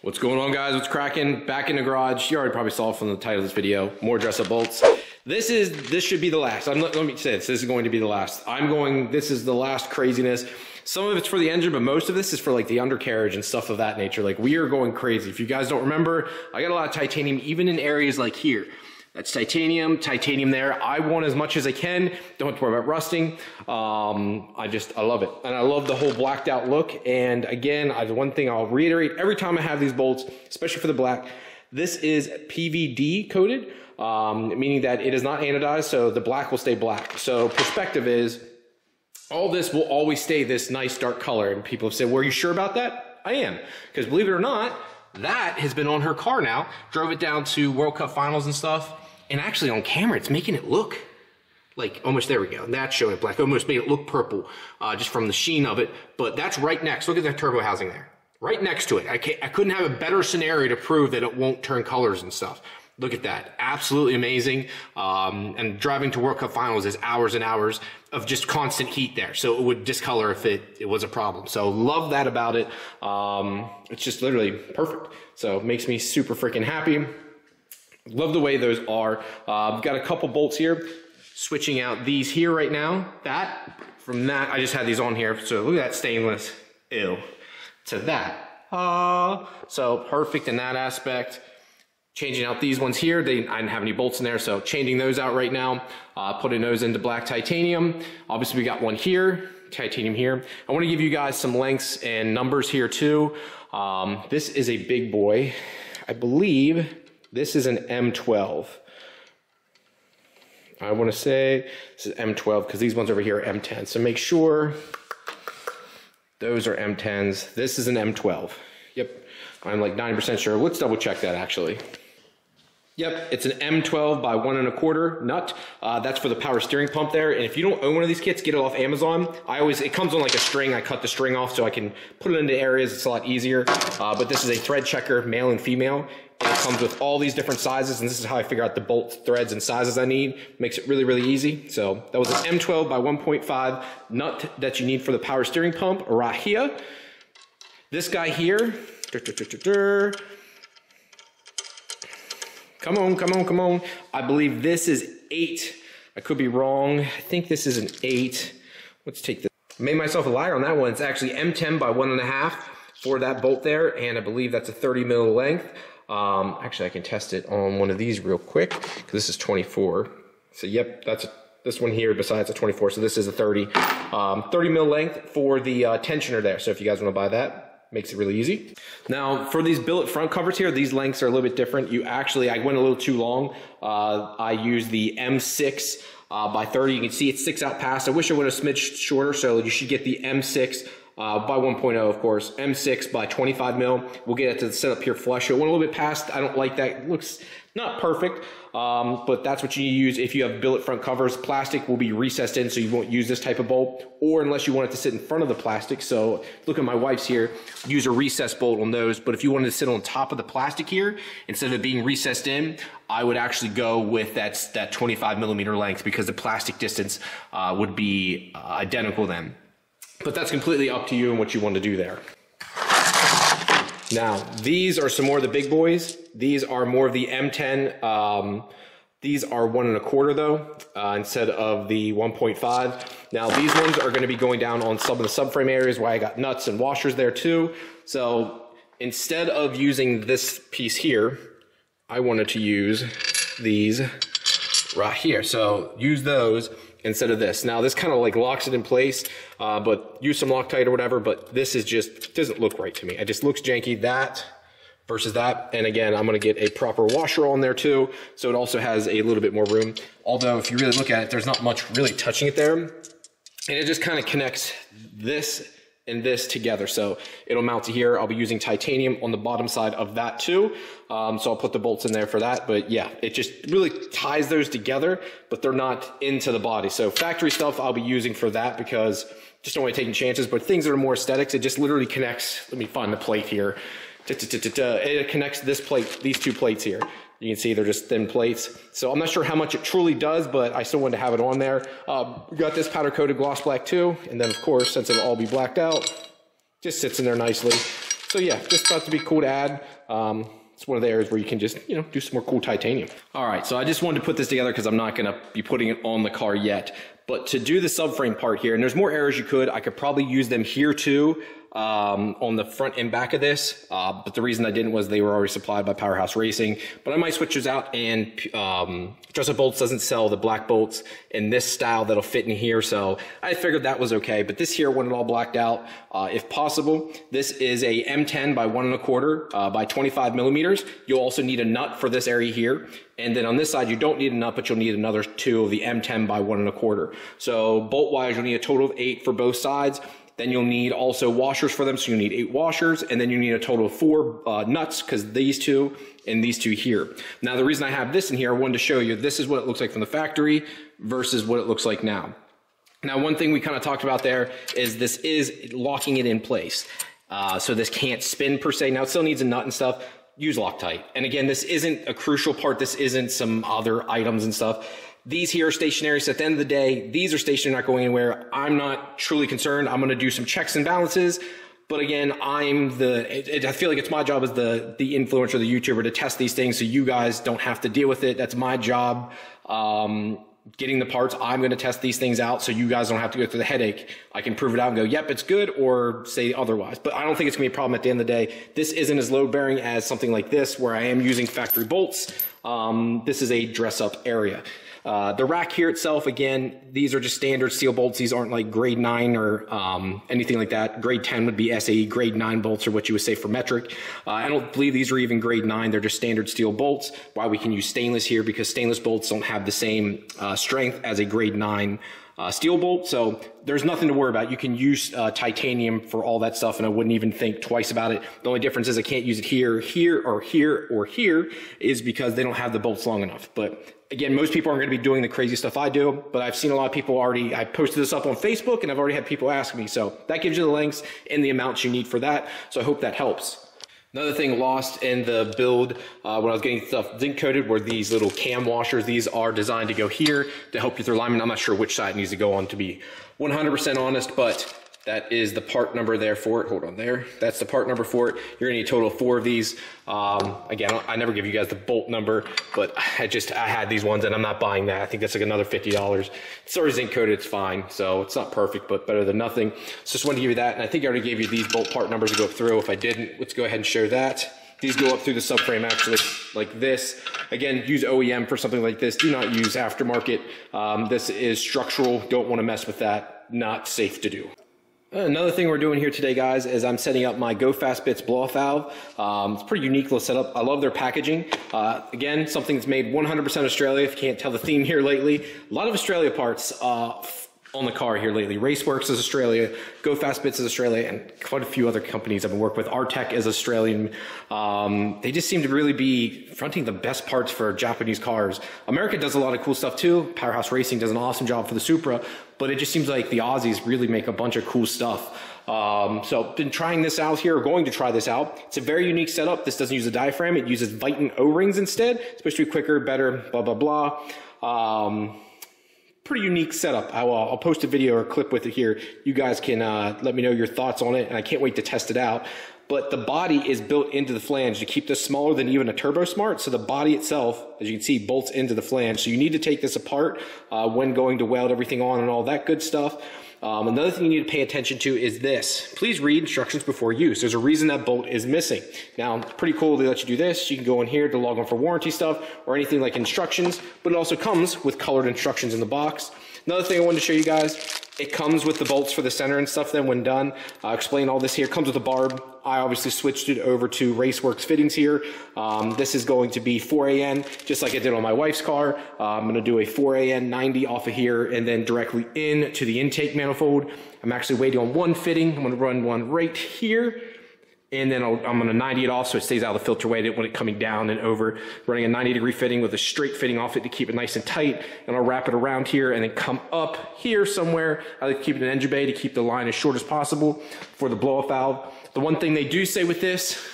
What's going on, guys? What's cracking? Back in the garage. You already probably saw from the title of this video. More dress up bolts. This should be the last. Let me say this. This is going to be the last. This is the last craziness. Some of it's for the engine, but most of this is for like the undercarriage and stuff of that nature. Like, we are going crazy. If you guys don't remember, I got a lot of titanium, even in areas like here. That's titanium there. I want as much as I can. Don't have to worry about rusting. I love it. And I love the whole blacked out look. And again, one thing I'll reiterate every time I have these bolts, especially for the black, this is PVD coated, meaning that it is not anodized, so the black will stay black. So perspective is, all this will always stay this nice dark color. And people have said, well, are you sure about that? I am. Because believe it or not, that has been on her car now. Drove it down to World Cup finals and stuff. And actually on camera, it's making it look like almost, there we go. That's showing it black. Almost made it look purple just from the sheen of it. But that's right next. Look at that turbo housing there. Right next to it. I couldn't have a better scenario to prove that it won't turn colors and stuff. Look at that. Absolutely amazing. And driving to World Cup finals is hours and hours of just constant heat there. So it would discolor if it was a problem. So love that about it. It's just literally perfect. So it makes me super freaking happy. Love the way those are. I've got a couple bolts here. Switching out these here right now. From that, I just had these on here. So look at that stainless. Ew. To that. So perfect in that aspect. Changing out these ones here. I didn't have any bolts in there, so changing those out right now. Putting those into black titanium. Obviously, we got one here, titanium here. I want to give you guys some lengths and numbers here too. This is a big boy. I believe this is an M12. I want to say this is M12 because these ones over here are M10. So make sure those are M10s. This is an M12. Yep, I'm like 90% sure. Let's double check that actually. Yep, it's an M12 by 1 1/4 nut. That's for the power steering pump there. And if you don't own one of these kits, get it off Amazon. It comes on like a string. I cut the string off so I can put it into areas. It's a lot easier. But this is a thread checker, male and female. And it comes with all these different sizes. And this is how I figure out the bolt threads and sizes I need. Makes it really, really easy. So that was an M12 by 1.5 nut that you need for the power steering pump right here. This guy here. Come on. I believe this is 8. I could be wrong. I think this is an 8. Let's take this. Made myself a liar on that one. It's actually M10 by 1 1/2 for that bolt there. And I believe that's a 30 mil length. Actually, I can test it on one of these real quick because this is 24. So yep, this one here besides a 24. So this is a 30. 30 mil length for the tensioner there. So if you guys want to buy that, makes it really easy. Now, for these billet front covers here, these lengths are a little bit different. I went a little too long. I used the M6 by 30. You can see it sticks out past. I wish I would have smidged shorter, so you should get the M6 by 1.0, of course. M6 by 25 mil. We'll get it to the setup here flush. It went a little bit past. I don't like that. It looks not perfect, but that's what you use if you have billet front covers. Plastic will be recessed in, so you won't use this type of bolt, or unless you want it to sit in front of the plastic. So look at my wife's here, use a recessed bolt on those, but if you wanted to sit on top of the plastic here, instead of it being recessed in, I would actually go with that 25 millimeter length because the plastic distance would be identical then. But that's completely up to you and what you want to do there. Now, these are some more of the big boys. These are more of the M10. These are 1 1/4 though, instead of the 1.5. Now, these ones are going to be going down on some of the subframe areas where I got nuts and washers there too. So instead of using this piece here, I wanted to use these right here. So use those instead of this. Now this kind of like locks it in place, but use some Loctite or whatever, but this is just, doesn't look right to me. It just looks janky, that versus that. And again, I'm gonna get a proper washer on there too, so it also has a little bit more room. Although if you really look at it, there's not much really touching it there. And it just kind of connects this and this together. So it'll mount to here. I'll be using titanium on the bottom side of that too. So I'll put the bolts in there for that. But yeah, it just really ties those together, but they're not into the body. So factory stuff I'll be using for that because just don't want to take chances. But things that are more aesthetics, it just literally connects. Let me find the plate here. It connects this plate, these two plates here. You can see they're just thin plates. So I'm not sure how much it truly does, but I still wanted to have it on there. We got this powder coated gloss black too. And then of course, since it'll all be blacked out, just sits in there nicely. So yeah, just thought to be cool to add. It's one of the areas where you can just, you know, do some more cool titanium. All right, so I just wanted to put this together because I'm not gonna be putting it on the car yet. But to do the subframe part here, and there's more areas you could, I could probably use them here too, on the front and back of this. But the reason I didn't was they were already supplied by Powerhouse Racing. But I might switch those out, and DressUp Bolts doesn't sell the black bolts in this style that'll fit in here. So I figured that was okay. But this here, when it all blacked out, if possible, this is a M10 by 1 1/4 by 25 millimeters. You'll also need a nut for this area here. And then on this side, you don't need a nut, but you'll need another 2 of the M10 by 1 1/4. So bolt-wise, you'll need a total of 8 for both sides. Then you'll need also washers for them, so you'll need 8 washers, and then you need a total of 4 nuts, because these 2 and these 2 here. Now, the reason I have this in here, I wanted to show you, this is what it looks like from the factory versus what it looks like now. Now, one thing we kind of talked about there is this is locking it in place. So this can't spin per se. Now, it still needs a nut and stuff. Use Loctite. And again, this isn't a crucial part. This isn't some other items and stuff. These here are stationary, so at the end of the day, these are stationary, not going anywhere. I'm not truly concerned. I'm gonna do some checks and balances, but again, I feel like it's my job as the influencer, the YouTuber, to test these things so you guys don't have to deal with it. That's my job. Getting the parts, I'm gonna test these things out so you guys don't have to go through the headache. I can prove it out and go, yep, it's good, or say otherwise. But I don't think it's gonna be a problem at the end of the day. This isn't as load bearing as something like this, where I am using factory bolts. This is a dress up area. The rack here itself, again, these are just standard steel bolts. These aren't like grade 9 or anything like that. Grade 10 would be SAE. Grade 9 bolts are what you would say for metric. I don't believe these are even grade 9. They're just standard steel bolts. Why we can use stainless here, because stainless bolts don't have the same strength as a grade 9 steel bolt. So there's nothing to worry about. You can use titanium for all that stuff, and I wouldn't even think twice about it. The only difference is I can't use it here, here, or here, or here, is because they don't have the bolts long enough. But again, most people aren't going to be doing the crazy stuff I do, but I've seen a lot of people already. I posted this up on Facebook, and I've already had people ask me. So that gives you the lengths and the amounts you need for that. So I hope that helps. Another thing lost in the build when I was getting stuff zinc coated were these little cam washers. These are designed to go here to help you through alignment. I'm not sure which side it needs to go on, to be 100% honest, but that is the part number there for it. Hold on there. That's the part number for it. You're gonna need a total of 4 of these. Again, I never give you guys the bolt number, but I had these ones and I'm not buying that. I think that's like another $50. It's already zinc coated, it's fine. So it's not perfect, but better than nothing. So just wanted to give you that. And I think I already gave you these bolt part numbers to go through. If I didn't, let's go ahead and share that. These go up through the subframe actually like this. Again, use OEM for something like this. Do not use aftermarket. This is structural. Don't want to mess with that. Not safe to do. Another thing we're doing here today, guys, is I'm setting up my Go Fast Bits blow-off valve. It's a pretty unique little setup. I love their packaging. Again, something that's made 100% Australia, if you can't tell the theme here lately. A lot of Australia parts on the car here lately. Raceworks is Australia, Go Fast Bits is Australia, and quite a few other companies I've been working with. Artec is Australian. They just seem to really be fronting the best parts for Japanese cars. America does a lot of cool stuff too. Powerhouse Racing does an awesome job for the Supra, but it just seems like the Aussies really make a bunch of cool stuff. So been trying this out here, or going to try this out. It's a very unique setup. This doesn't use a diaphragm. It uses Viton O-rings instead. It's supposed to be quicker, better, blah, blah, blah. Pretty unique setup. I'll post a video or a clip with it here. You guys can let me know your thoughts on it, and I can't wait to test it out. But the body is built into the flange to keep this smaller than even a Turbo Smart. So the body itself, as you can see, bolts into the flange. So you need to take this apart when going to weld everything on and all that good stuff. Another thing you need to pay attention to is this. Please read instructions before use. There's a reason that bolt is missing. Now, it's pretty cool they let you do this. You can go in here to log on for warranty stuff or anything like instructions, but it also comes with colored instructions in the box. Another thing I wanted to show you guys, it comes with the bolts for the center and stuff then when done. I'll explain all this here. It comes with a barb. I obviously switched it over to Raceworks fittings here. This is going to be 4AN, just like I did on my wife's car. I'm going to do a 4AN 90 off of here and then directly into the intake manifold. I'm actually waiting on one fitting. I'm going to run one right here. And then I'm going to 90 it off so it stays out of the filter way. I didn't want it coming down and over. Running a 90-degree fitting with a straight fitting off it to keep it nice and tight. And I'll wrap it around here and then come up here somewhere. I like to keep it in engine bay to keep the line as short as possible for the blow-off valve. The one thing they do say with this,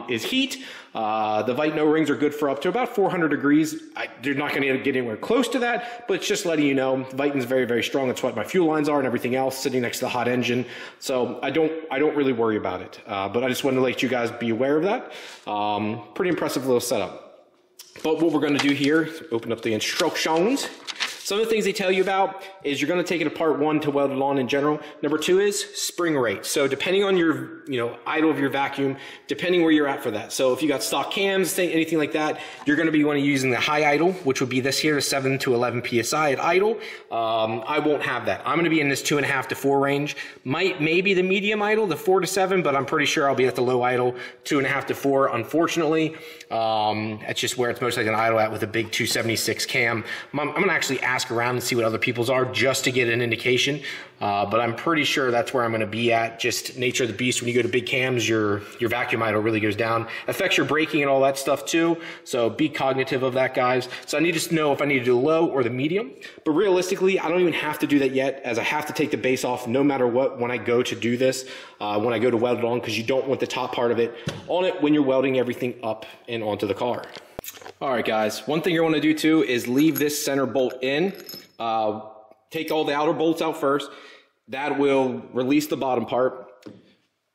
is heat. The Vite O-rings are good for up to about 400 degrees. They're not going to get anywhere close to that, but it's just letting you know Viten's very, very strong. That's what my fuel lines are and everything else sitting next to the hot engine. So I don't really worry about it. But I just wanted to let you guys be aware of that. Pretty impressive little setup. But what we're going to do here is open up the instructions. Some of the things they tell you about is you're going to take it apart, one, to weld it on in general. Number two is spring rate. So depending on your, idle of your vacuum, depending where you're at for that. So if you got stock cams, anything like that, you're going to be using the high idle, which would be this here, the 7 to 11 PSI at idle. I won't have that. I'm going to be in this 2.5 to 4 range. Maybe the medium idle, the 4 to 7, but I'm pretty sure I'll be at the low idle, 2.5 to 4, unfortunately. That's just where it's most likely going to idle at with a big 276 cam. I'm going to actually ask around and see what other people's are just to get an indication, but I'm pretty sure that's where I'm going to be at. Just nature of the beast, when you go to big cams, your vacuum idle really goes down. Affects your braking and all that stuff too, so be cognitive of that, guys. So I need to know if I need to do the low or the medium, but realistically I don't even have to do that yet, as I have to take the base off no matter what when I go to do this, when I go to weld it on, because you don't want the top part of it on it when you're welding everything up and onto the car. All right, guys, one thing you want to do too is leave this center bolt in. Take all the outer bolts out first. That will release the bottom part.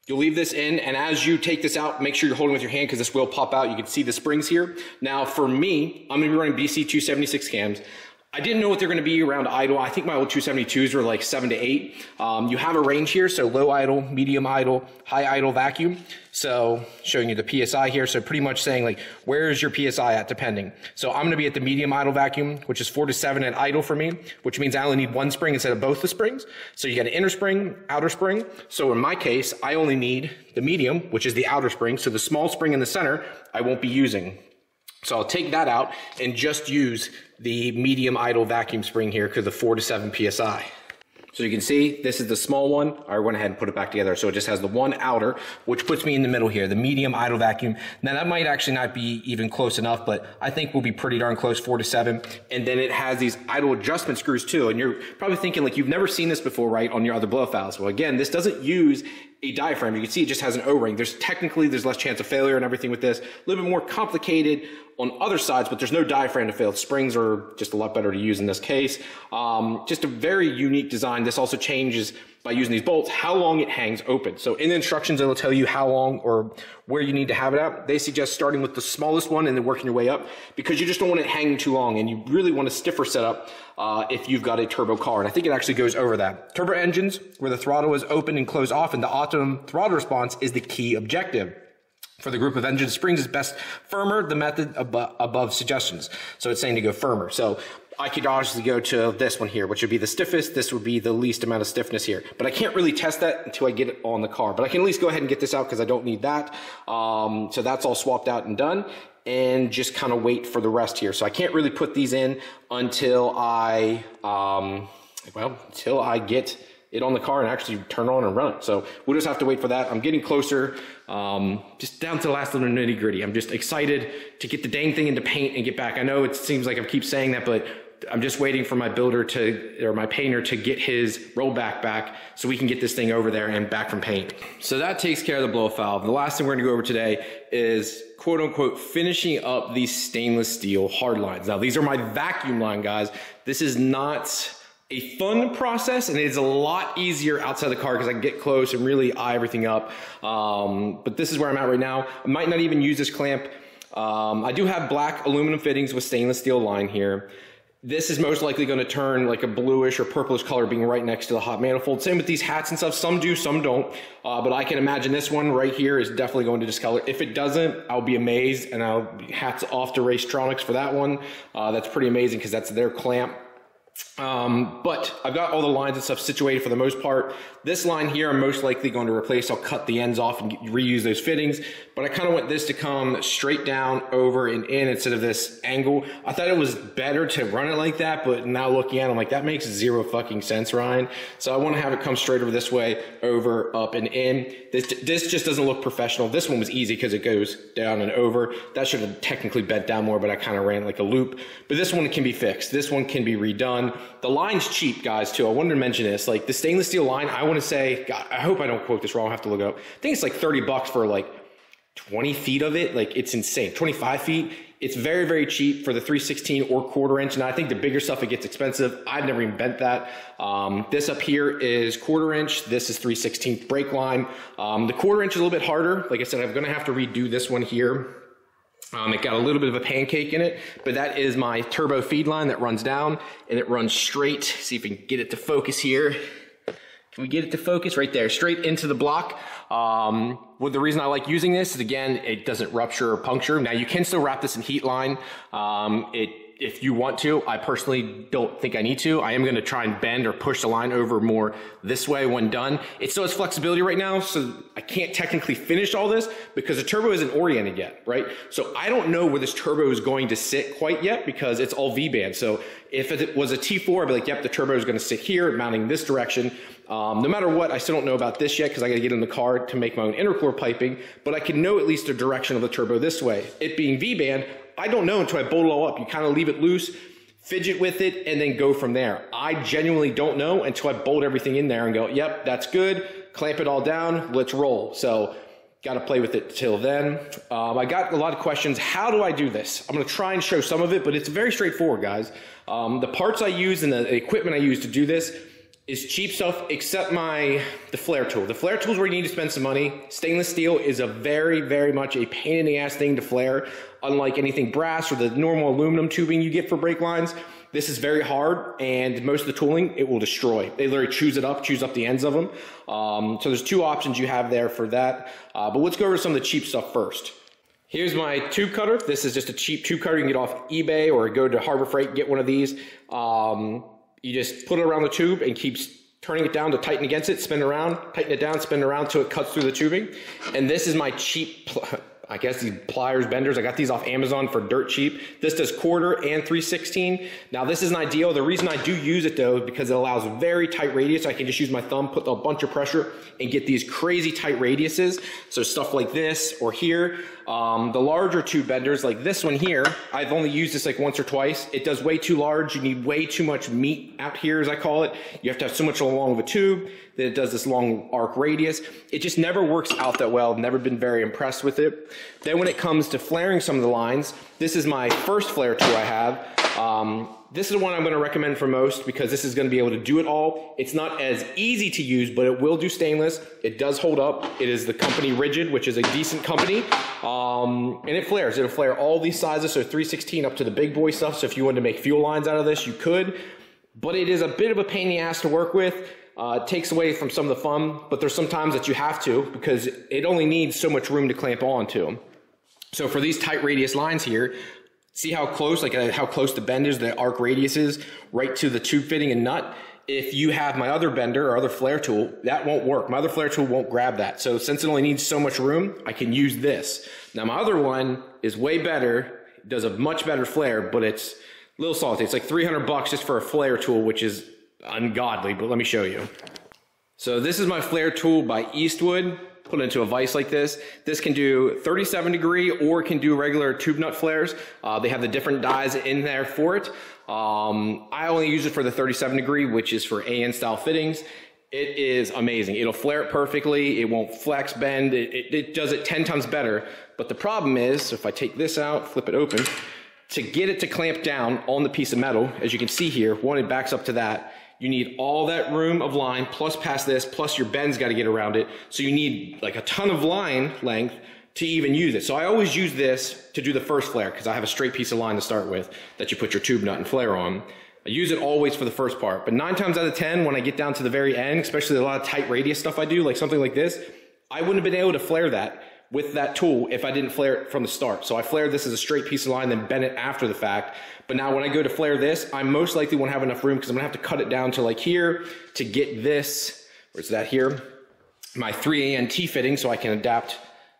You'll leave this in, and as you take this out, make sure you're holding with your hand because this will pop out. You can see the springs here. Now, for me, I'm going to be running BC 276 cams. I didn't know what they're going to be around idle. I think my old 272s were like 7 to 8. You have a range here, so low idle, medium idle, high idle vacuum. So showing you the PSI here. So pretty much saying like, where is your PSI at depending. So I'm going to be at the medium idle vacuum, which is 4 to 7 at idle for me, which means I only need one spring instead of both the springs. So you got an inner spring, outer spring. So in my case, I only need the medium, which is the outer spring. So the small spring in the center, I won't be using. So I'll take that out and just use the medium idle vacuum spring here because the 4 to 7 PSI. So you can see this is the small one. I went ahead and put it back together. So it just has the one outer, which puts me in the middle here, the medium idle vacuum. Now that might actually not be even close enough, but I think we'll be pretty darn close, 4 to 7. And then it has these idle adjustment screws too. And you're probably thinking like, you've never seen this before, right? On your other blow valves. Well, again, this doesn't use a diaphragm. You can see it just has an O-ring. There's less chance of failure and everything with this. A little bit more complicated on other sides, but there's no diaphragm to fail. Springs are just a lot better to use in this case. Just a very unique design. This also changes by using these bolts, how long it hangs open. So in the instructions, it'll tell you how long or where you need to have it at. They suggest starting with the smallest one and then working your way up because you just don't want it hanging too long and you really want a stiffer setup if you've got a turbo car. And I think it actually goes over that. Turbo engines, where the throttle is open and closed off and the optimum throttle response is the key objective. For the group of engine springs is best firmer, the method above suggestions. So it's saying to go firmer. So I could obviously go to this one here, which would be the stiffest. This would be the least amount of stiffness here. But I can't really test that until I get it on the car. But I can at least go ahead and get this out because I don't need that. So that's all swapped out and done. And just kind of wait for the rest here. So I can't really put these in until I get it on the car and actually turn on and run it. So we'll just have to wait for that. I'm getting closer, just down to the last little nitty gritty. I'm just excited to get the dang thing into paint and get back. I know it seems like I keep saying that, but I'm just waiting for my builder or my painter to get his rollback back so we can get this thing over there and back from paint. So that takes care of the blow valve. The last thing we're gonna go over today is quote unquote finishing up these stainless steel hard lines. Now these are my vacuum line, guys. This is not a fun process and it's a lot easier outside the car because I can get close and really eye everything up. But this is where I'm at right now. I might not even use this clamp. I do have black aluminum fittings with stainless steel line here. This is most likely going to turn like a bluish or purplish color being right next to the hot manifold. Same with these hats and stuff. Some do, some don't. But I can imagine this one right here is definitely going to discolor. If it doesn't, I'll be amazed, and hats off to Racetronics for that one. That's pretty amazing because that's their clamp. But I've got all the lines and stuff situated for the most part. This line here I'm most likely going to replace. I'll cut the ends off and reuse those fittings, but I kind of want this to come straight down, over and in instead of this angle. I thought it was better to run it like that, but now looking at it, I'm like, that makes zero fucking sense, Ryan. So I want to have it come straight over this way, over, up, and in. This just doesn't look professional. This one was easy because it goes down and over. That should have technically bent down more, but I kind of ran like a loop. But this one can be fixed. This one can be redone. The line's cheap, guys, too. I wanted to mention this. Like the stainless steel line, I want to say, God, I hope I don't quote this wrong. I'll have to look it up. I think it's like 30 bucks for like 20 feet of it. Like, it's insane. 25 feet. It's very, very cheap for the 3/16 or 1/4 inch. And I think the bigger stuff, it gets expensive. I've never even bent that. This up here is 1/4 inch. This is 3/16 brake line. The 1/4 inch is a little bit harder. Like I said, I'm going to have to redo this one here. It got a little bit of a pancake in it, but that is my turbo feed line that runs down, and it runs straight. See if we can get it to focus here. Can we get it to focus? Right there, straight into the block. Well, the reason I like using this is, again, it doesn't rupture or puncture. Now, you can still wrap this in heat line if you want to. I personally don't think I need to. I am going to try and bend or push the line over more this way when done. It still has flexibility right now, so I can't technically finish all this because the turbo isn't oriented yet, right? So I don't know where this turbo is going to sit quite yet because it's all V-band. So if it was a T4, I'd be like, yep, the turbo is going to sit here, mounting this direction. No matter what, I still don't know about this yet because I got to get in the car to make my own intercooler piping, but I can know at least the direction of the turbo this way. It being V-band, I don't know until I bolt it all up. You kind of leave it loose, fidget with it, and then go from there. I genuinely don't know until I bolt everything in there and go, yep, that's good. Clamp it all down, let's roll. So got to play with it till then. I got a lot of questions. How do I do this? I'm going to try and show some of it, but it's very straightforward, guys. The parts I use and the equipment I use to do this is cheap stuff except the flare tool. The flare tool is where you need to spend some money. Stainless steel is a very, very much a pain in the ass thing to flare. Unlike anything brass or the normal aluminum tubing you get for brake lines, this is very hard, and most of the tooling, it will destroy. They literally chews up the ends of them. So there's two options you have there for that. But let's go over some of the cheap stuff first. Here's my tube cutter. This is just a cheap tube cutter you can get off eBay or go to Harbor Freight, get one of these. You just put it around the tube and keep turning it down to tighten against it, spin it around, tighten it down, spin it around until it cuts through the tubing. And this is my cheap, I guess these pliers, benders. I got these off Amazon for dirt cheap. This does 1/4 and 3/16. Now this isn't ideal. The reason I do use it though is because it allows very tight radius. I can just use my thumb, put a bunch of pressure and get these crazy tight radiuses. So stuff like this or here. The larger tube benders like this one here, I've only used this like once or twice. It does way too large. You need way too much meat out here, as I call it. You have to have so much long of a tube that it does this long arc radius. It just never works out that well. I've never been very impressed with it. Then when it comes to flaring some of the lines, this is my first flare tool I have. This is the one I'm going to recommend for most because this is going to be able to do it all. It's not as easy to use, but it will do stainless. It does hold up. It is the company Rigid, which is a decent company. And it flares. It'll flare all these sizes, so 3/16 up to the big boy stuff. So if you wanted to make fuel lines out of this, you could. But it is a bit of a pain in the ass to work with. It takes away from some of the fun, but there's some times that you have to because it only needs so much room to clamp onto. So for these tight radius lines here, see how close, how close the bend is, the arc radius is, right to the tube fitting and nut. If you have my other bender or other flare tool, that won't work. My other flare tool won't grab that. So since it only needs so much room, I can use this. Now my other one is way better, it does a much better flare, but it's a little salty. It's like 300 bucks just for a flare tool, which is ungodly, but let me show you. So this is my flare tool by Eastwood. Put it into a vise like this. This can do 37 degree or can do regular tube nut flares. They have the different dies in there for it. I only use it for the 37 degree, which is for AN style fittings. It is amazing. It'll flare it perfectly. It won't flex, bend. It does it 10 times better. But the problem is, so if I take this out, flip it open, to get it to clamp down on the piece of metal, as you can see here, one, it backs up to that. You need all that room of line, plus past this, plus your bend's got to get around it. So you need like a ton of line length to even use it. So I always use this to do the first flare because I have a straight piece of line to start with that you put your tube nut and flare on. I use it always for the first part, but 9 times out of 10, when I get down to the very end, especially a lot of tight radius stuff I do, like something like this, I wouldn't have been able to flare that with that tool if I didn't flare it from the start. So I flared this as a straight piece of line, then bent it after the fact. But now when I go to flare this, I most likely won't have enough room because I'm gonna have to cut it down to like here to get this, where's that here? My 3AN T-fitting, so I can adapt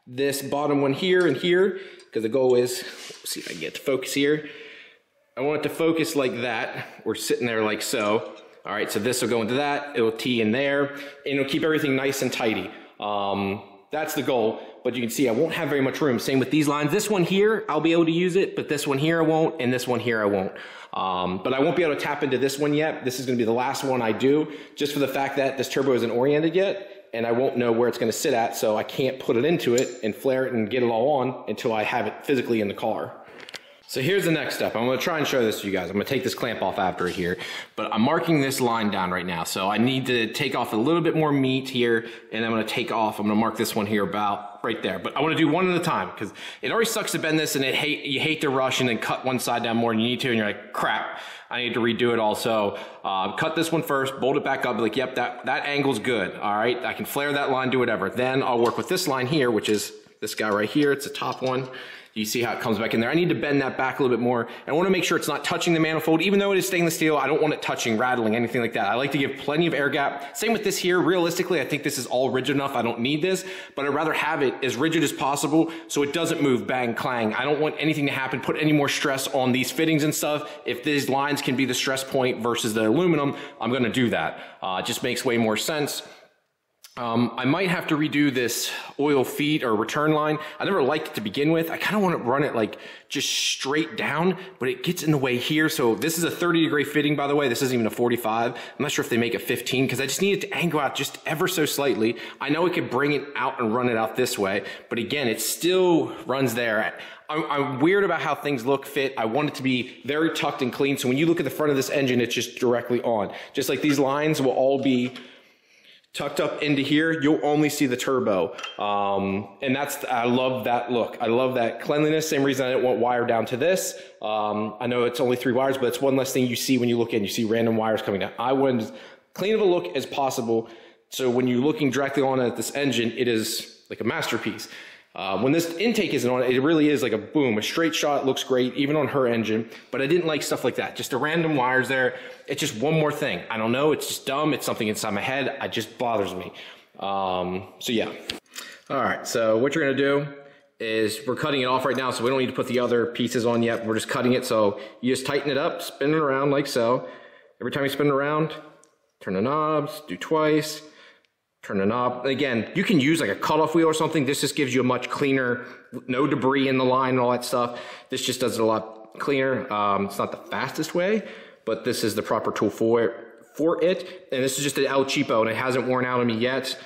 this bottom one here and here, because the goal is, let's see if I can get to focus here. I want it to focus like that. We're sitting there like so. All right, so this will go into that, it'll tee in there, and it'll keep everything nice and tidy. That's the goal, but you can see I won't have very much room. Same with these lines. This one here, I'll be able to use it, but this one here I won't, and this one here I won't. But I won't be able to tap into this one yet. This is gonna be the last one I do, just for the fact that this turbo isn't oriented yet. and I won't know where it's gonna sit at, so I can't put it into it and flare it and get it all on until I have it physically in the car. So here's the next step. I'm gonna try and show this to you guys. I'm gonna take this clamp off after here, but I'm marking this line down right now. So I need to take off a little bit more meat here, and I'm gonna mark this one here about right there. But I wanna do one at a time, because it already sucks to bend this, and you hate to rush and then cut one side down more than you need to, and you're like, crap, I need to redo it also. Cut this one first, bolt it back up, like, yep, that angle's good, all right? I can flare that line, do whatever. Then I'll work with this line here, which is this guy right here. It's the top one. You see how it comes back in there. I need to bend that back a little bit more. And I want to make sure it's not touching the manifold. Even though it is stainless steel, I don't want it touching, rattling, anything like that. I like to give plenty of air gap. Same with this here. Realistically, I think this is all rigid enough. I don't need this, but I'd rather have it as rigid as possible so it doesn't move, bang, clang. I don't want anything to happen, put any more stress on these fittings and stuff. If these lines can be the stress point versus the aluminum, I'm going to do that. It just makes way more sense. I might have to redo this oil feed or return line. I never liked it to begin with. I kind of want to run it like just straight down, but it gets in the way here. So this is a 30-degree fitting, by the way. This isn't even a 45. I'm not sure if they make a 15 because I just need it to angle out just ever so slightly. I know it could bring it out and run it out this way, but again, it still runs there. I'm weird about how things look, fit. I want it to be very tucked and clean. So when you look at the front of this engine, it's just directly on. Just like these lines will all be tucked up into here, you'll only see the turbo. And I love that look. I love that cleanliness. Same reason I didn't want wire down to this. I know it's only 3 wires, but it's one less thing you see when you look in. You see random wires coming down. I wanted as clean of a look as possible. So when you're looking directly on at this engine, it is like a masterpiece. When this intake isn't on, it really is like a boom, a straight shot, looks great, even on her engine, but I didn't like stuff like that. Just the random wires there. It's just one more thing. I don't know, it's just dumb. It's something inside my head. It just bothers me. So yeah. All right, so what you're gonna do is we're cutting it off right now, so we don't need to put the other pieces on yet. We're just cutting it, so you just tighten it up, spin it around like so. Every time you spin it around, turn the knobs, do twice. Turn the knob. Again, you can use like a cutoff wheel or something. This just gives you a much cleaner, no debris in the line and all that stuff. This just does it a lot cleaner. It's not the fastest way, but this is the proper tool for it. And this is just an El Cheapo, and it hasn't worn out on me yet.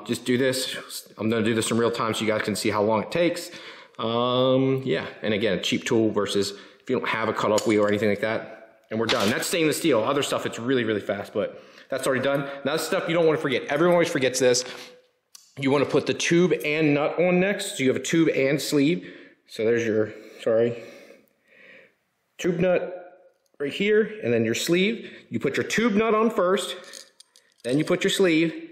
Just do this. I'm gonna do this in real time so you guys can see how long it takes. Yeah, and again, a cheap tool versus if you don't have a cutoff wheel or anything like that. And we're done. That's stainless steel. Other stuff, it's really, really fast, but that's already done. Now this stuff you don't want to forget. Everyone always forgets this. You want to put the tube and nut on next. So you have a tube and sleeve. So there's your, tube nut right here, and then your sleeve. You put your tube nut on first, then you put your sleeve,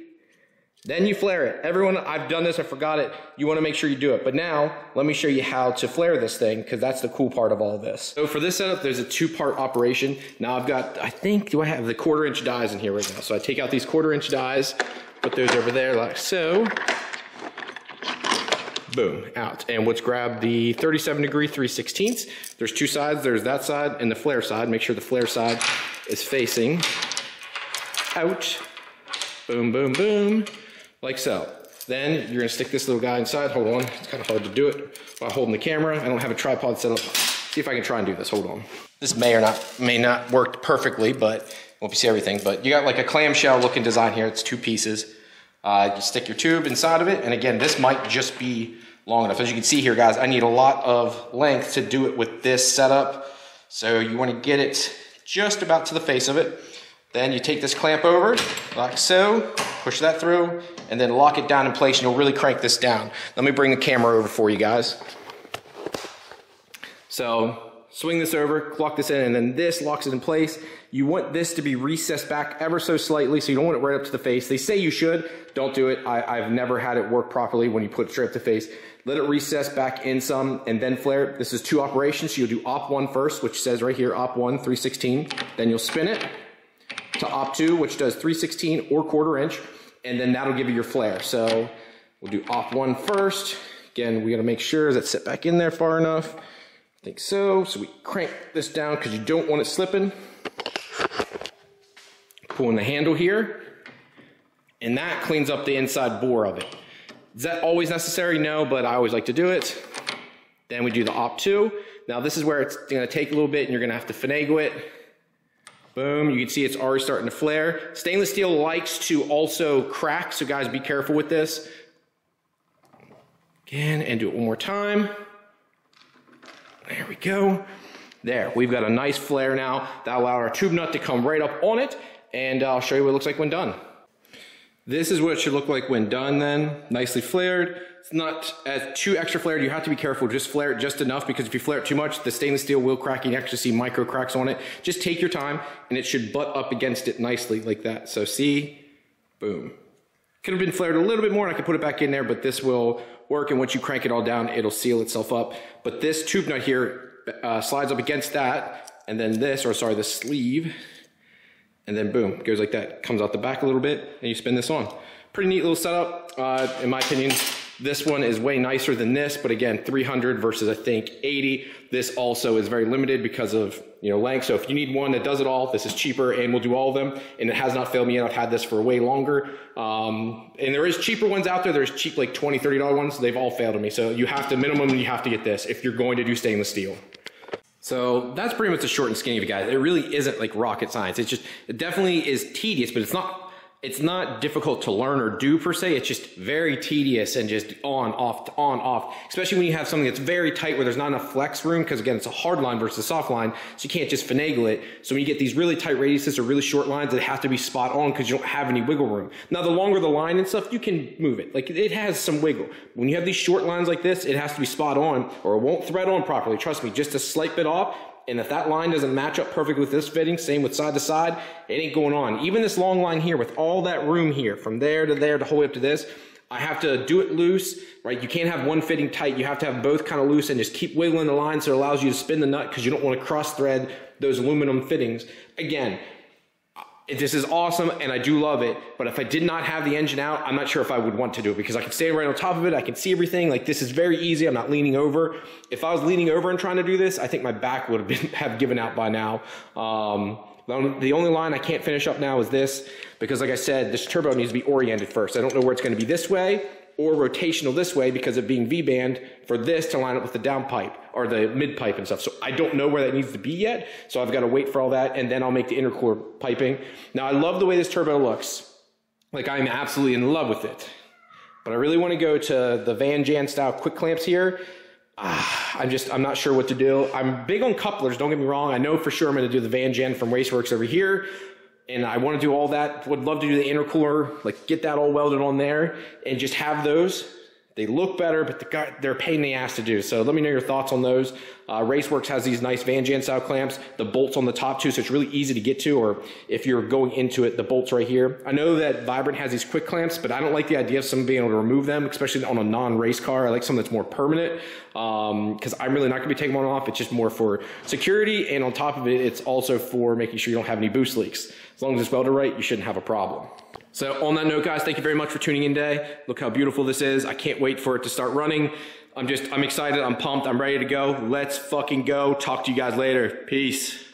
then you flare it. Everyone, I've done this, I forgot it. You want to make sure you do it. But now, let me show you how to flare this thing, because that's the cool part of all this. So for this setup, there's a 2-part operation. Now I've got, I have the 1/4-inch dies in here right now. So I take out these 1/4-inch dies, put those over there like so. Boom, out. And let's grab the 37-degree 3/16. There's 2 sides. There's that side and the flare side. Make sure the flare side is facing out. Boom, boom, boom. Like so. Then you're gonna stick this little guy inside. Hold on, it's kind of hard to do it while holding the camera. I don't have a tripod set up. See if I can try and do this, hold on. This may not work perfectly, but won't be see everything. But you got like a clamshell looking design here. It's 2 pieces. You stick your tube inside of it. And again, this might just be long enough. As you can see here, guys, I need a lot of length to do it with this setup. So you wanna get it just about to the face of it. Then you take this clamp over, like so, push that through, and then lock it down in place, and you'll really crank this down. Let me bring the camera over for you guys. So, swing this over, lock this in, and then this locks it in place. You want this to be recessed back ever so slightly, so you don't want it right up to the face. They say you should, don't do it. I've never had it work properly when you put it straight up to the face. Let it recess back in some, and then flare it. This is 2 operations, so you'll do op 1 first, which says right here, op 1, 3/16. Then you'll spin it to op 2, which does 3/16 or 1/4-inch, and then that'll give you your flare. So we'll do op 1 first. Again, we gotta make sure that set back in there far enough. I think so. So we crank this down because you don't want it slipping. Pulling the handle here, and that cleans up the inside bore of it. Is that always necessary? No, but I always like to do it. Then we do the op 2. Now this is where it's gonna take a little bit and you're gonna have to finagle it. Boom, you can see it's already starting to flare. Stainless steel likes to also crack, so guys, be careful with this. Again, and do it one more time. There we go. There, we've got a nice flare now. That allowed our tube nut to come right up on it, and I'll show you what it looks like when done. This is what it should look like when done then. Nicely flared. It's not too extra flared. You have to be careful. Just flare it just enough, because if you flare it too much, the stainless steel will crack. You can actually see micro cracks on it. Just take your time, and it should butt up against it nicely like that. So see, boom. Could have been flared a little bit more, and I could put it back in there, but this will work, and once you crank it all down, it'll seal itself up. But this tube nut here slides up against that, and then this, or sorry, the sleeve, and then boom, goes like that. Comes out the back a little bit, and you spin this on. Pretty neat little setup. In my opinion, this one is way nicer than this, but again, 300 versus I think 80. This also is very limited because of, you know, length. So if you need one that does it all, this is cheaper and will do all of them. And it has not failed me yet. I've had this for way longer. And there is cheaper ones out there. There's cheap, like $20, $30 ones. They've all failed me. So you have to, minimum, you have to get this if you're going to do stainless steel. So that's pretty much the short and skinny of it, guys. It really isn't like rocket science. It's just, it definitely is tedious, but it's not difficult to learn or do per se. It's just very tedious and just on, off, especially when you have something that's very tight where there's not enough flex room, because again, it's a hard line versus a soft line, so you can't just finagle it. So when you get these really tight radiuses or really short lines, they have to be spot on because you don't have any wiggle room. Now, the longer the line and stuff, you can move it. Like, it has some wiggle. When you have these short lines like this, it has to be spot on or it won't thread on properly. Trust me, just a slight bit off. And if that line doesn't match up perfectly with this fitting, same with side to side, it ain't going on. Even this long line here with all that room here, from there to there to hold up to this, I have to do it loose, right? You can't have one fitting tight. You have to have both kind of loose and just keep wiggling the line so it allows you to spin the nut, because you don't want to cross thread those aluminum fittings. Again, this is awesome and I do love it, but if I did not have the engine out, I'm not sure if I would want to do it, because I can stand right on top of it, I can see everything. Like, this is very easy, I'm not leaning over. If I was leaning over and trying to do this, I think my back would have given out by now. The only line I can't finish up now is this, because like I said, this turbo needs to be oriented first. I don't know where it's going to be this way or rotational this way, because of being V-band, for this to line up with the down pipe or the mid pipe and stuff. So I don't know where that needs to be yet. So I've got to wait for all that, and then I'll make the intercooler piping. Now, I love the way this turbo looks. Like, I'm absolutely in love with it. But I really want to go to the Van Jan style quick clamps here. I'm not sure what to do. I'm big on couplers, don't get me wrong. I know for sure I'm going to do the Van Jan from Raceworks over here, and I want to do all that. Would love to do the intercooler, like get that all welded on there and just have those. They look better, but they're a pain in the ass to do. So let me know your thoughts on those. Raceworks has these nice Van Jan style clamps, the bolts on the top too, so it's really easy to get to, or if you're going into it, the bolts right here. I know that Vibrant has these quick clamps, but I don't like the idea of someone being able to remove them, especially on a non-race car. I like something that's more permanent, because I'm really not gonna be taking one off. It's just more for security, and on top of it, it's also for making sure you don't have any boost leaks. As long as it's welded right, you shouldn't have a problem. So on that note, guys, thank you very much for tuning in today. Look how beautiful this is. I can't wait for it to start running. I'm excited, I'm pumped, I'm ready to go. Let's fucking go. Talk to you guys later. Peace.